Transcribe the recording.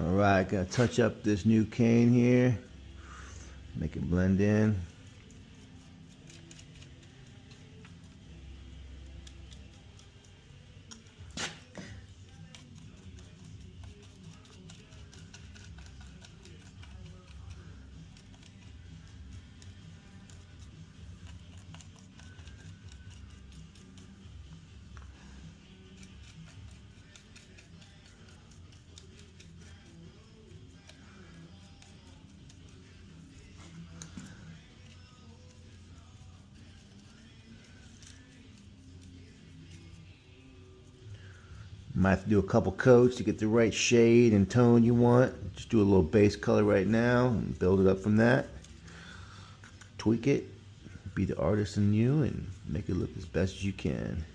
Alright, gotta touch up this new cane here. Make it blend in. Might have to do a couple coats to get the right shade and tone you want. Just do a little base color right now and build it up from that. Tweak it, be the artist in you, and make it look as best as you can.